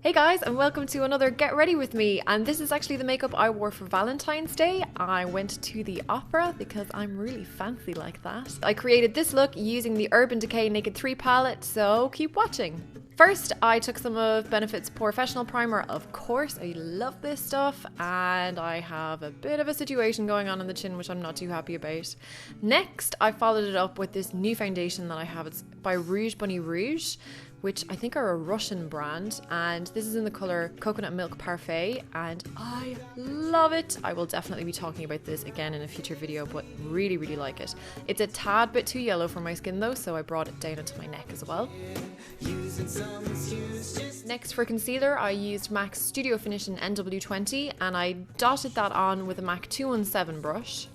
Hey guys, and welcome to another Get Ready With Me, and this is actually the makeup I wore for Valentine's Day. I went to the opera because I'm really fancy like that. I created this look using the Urban Decay Naked 3 palette, so keep watching. First, I took some of Benefit's Professional Primer, of course, I love this stuff, and I have a bit of a situation going on in the chin which I'm not too happy about. Next, I followed it up with this new foundation that I have. It's by Rouge Bunny Rouge, which I think are a Russian brand, and this is in the colour Coconut Milk Parfait, and I love it. I will definitely be talking about this again in a future video, but really like it. It's a tad bit too yellow for my skin though, so I brought it down into my neck as well. Next, for concealer, I used MAC's Studio Finish in NW20, and I dotted that on with a MAC 217 brush.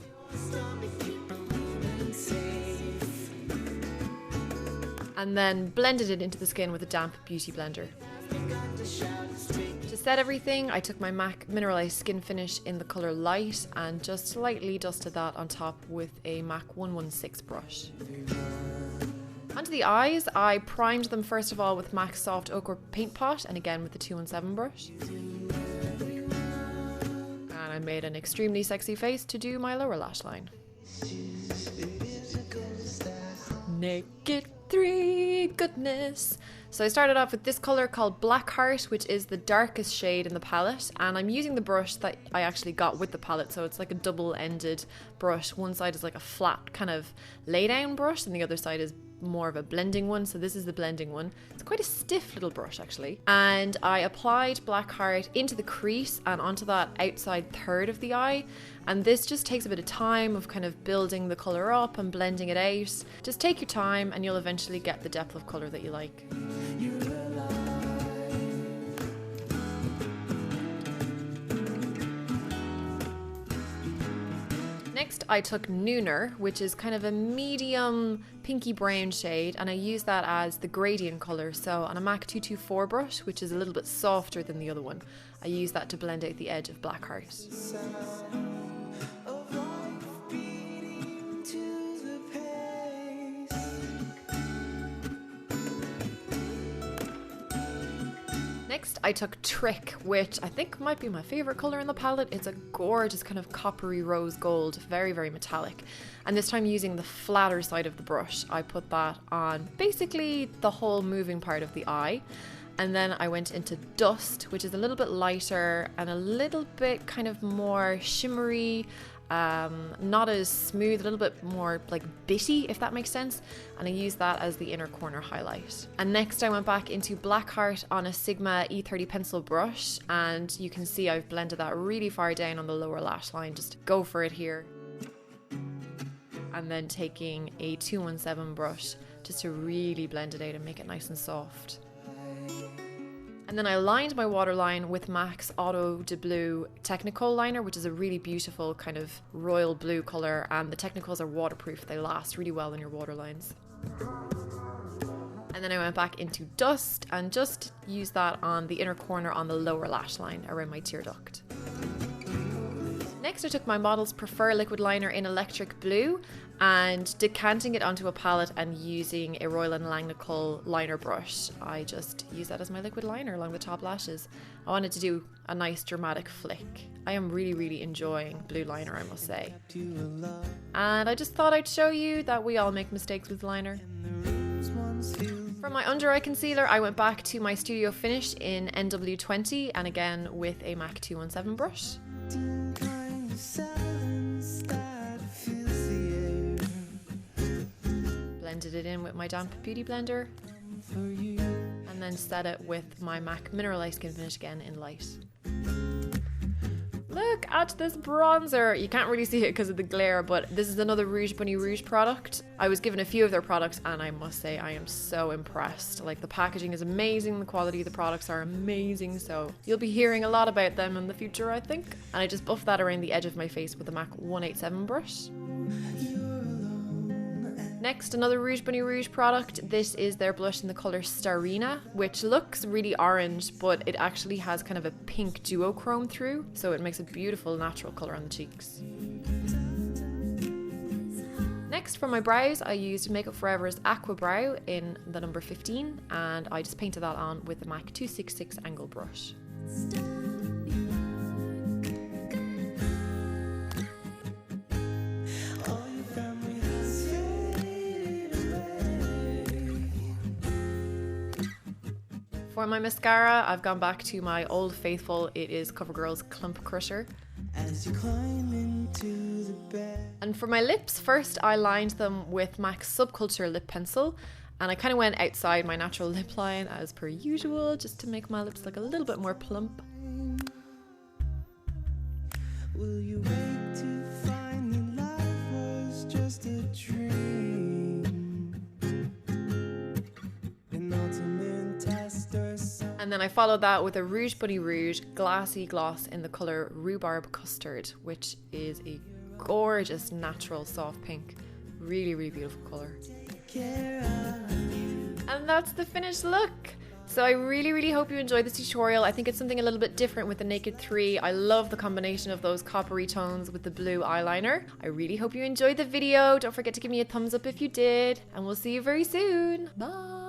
And then blended it into the skin with a damp beauty blender. To set everything, I took my MAC Mineralized Skin Finish in the colour Light and just slightly dusted that on top with a MAC 116 brush. Onto the eyes, I primed them first of all with MAC's Soft Ochre Paint Pot, and again with the 217 brush. And I made an extremely sexy face to do my lower lash line. Naked 3, goodness. So I started off with this colour called Black Heart, which is the darkest shade in the palette, and I'm using the brush that I actually got with the palette, so it's like a double-ended brush. One side is like a flat kind of lay down brush and the other side is more of a blending one, so this is the blending one. It's quite a stiff little brush actually. And I applied Black Heart into the crease and onto that outside third of the eye, and this just takes a bit of time of kind of building the colour up and blending it out. Just take your time and you'll eventually get the depth of colour that you like. Next, I took Nooner, which is kind of a medium pinky brown shade, and I used that as the gradient colour. So on a MAC 224 brush, which is a little bit softer than the other one, I used that to blend out the edge of Black Heart. Next, I took Trick, which I think might be my favourite colour in the palette. It's a gorgeous kind of coppery rose gold, very metallic. And this time using the flatter side of the brush, I put that on basically the whole moving part of the eye. And then I went into Dust, which is a little bit lighter and a little bit kind of more shimmery, not as smooth, a little bit more like bitty, if that makes sense, and I used that as the inner corner highlight. And next I went back into Black Heart on a Sigma E30 pencil brush, and you can see I've blended that really far down on the lower lash line. Just go for it here. And then taking a 217 brush just to really blend it out and make it nice and soft. And then I lined my waterline with MAC's Auto de Blue Technicolor liner, which is a really beautiful kind of royal blue colour, and the Technicals are waterproof. They last really well in your waterlines. And then I went back into Dust and just used that on the inner corner on the lower lash line around my tear duct. Next, I took my Models Prefer liquid liner in Electric Blue and decanting it onto a palette and using a Royal & LANGNICKEL liner brush. I just used that as my liquid liner along the top lashes. I wanted to do a nice dramatic flick. I am really enjoying blue liner, I must say. And I just thought I'd show you that we all make mistakes with liner. For my under eye concealer, I went back to my Studio Finish in NW20 and again with a MAC 217 brush. Blended it in with my damp beauty blender and then set it with my MAC Mineralized Skin Finish again in Light. Look at this bronzer. You can't really see it because of the glare, but this is another Rouge Bunny Rouge product. I was given a few of their products and I must say I am so impressed. Like, the packaging is amazing, the quality of the products are amazing, so you'll be hearing a lot about them in the future, I think. And I just buffed that around the edge of my face with the MAC 187 brush. Next, another Rouge Bunny Rouge product. This is their blush in the colour Starina, which looks really orange, but it actually has kind of a pink duochrome through, so it makes a beautiful natural colour on the cheeks. Next, for my brows, I used Makeup Forever's Aqua Brow in the number 15, and I just painted that on with the MAC 266 angle brush. For my mascara, I've gone back to my old faithful. It is CoverGirl's Clump Crusher. As you climb into the bed. And for my lips, first I lined them with MAC Subculture lip pencil, and I kind of went outside my natural lip line as per usual, just to make my lips look a little bit more plump. Will you wait to find that life was just a dream? An ultimate test or something. And then I followed that with a Rouge Bunny Rouge Glassy Gloss in the colour Rhubarb Custard, which is a gorgeous natural soft pink. Really, really beautiful colour. And that's the finished look. So I really, really hope you enjoyed this tutorial. I think it's something a little bit different with the Naked 3. I love the combination of those coppery tones with the blue eyeliner. I really hope you enjoyed the video. Don't forget to give me a thumbs up if you did. And we'll see you very soon. Bye.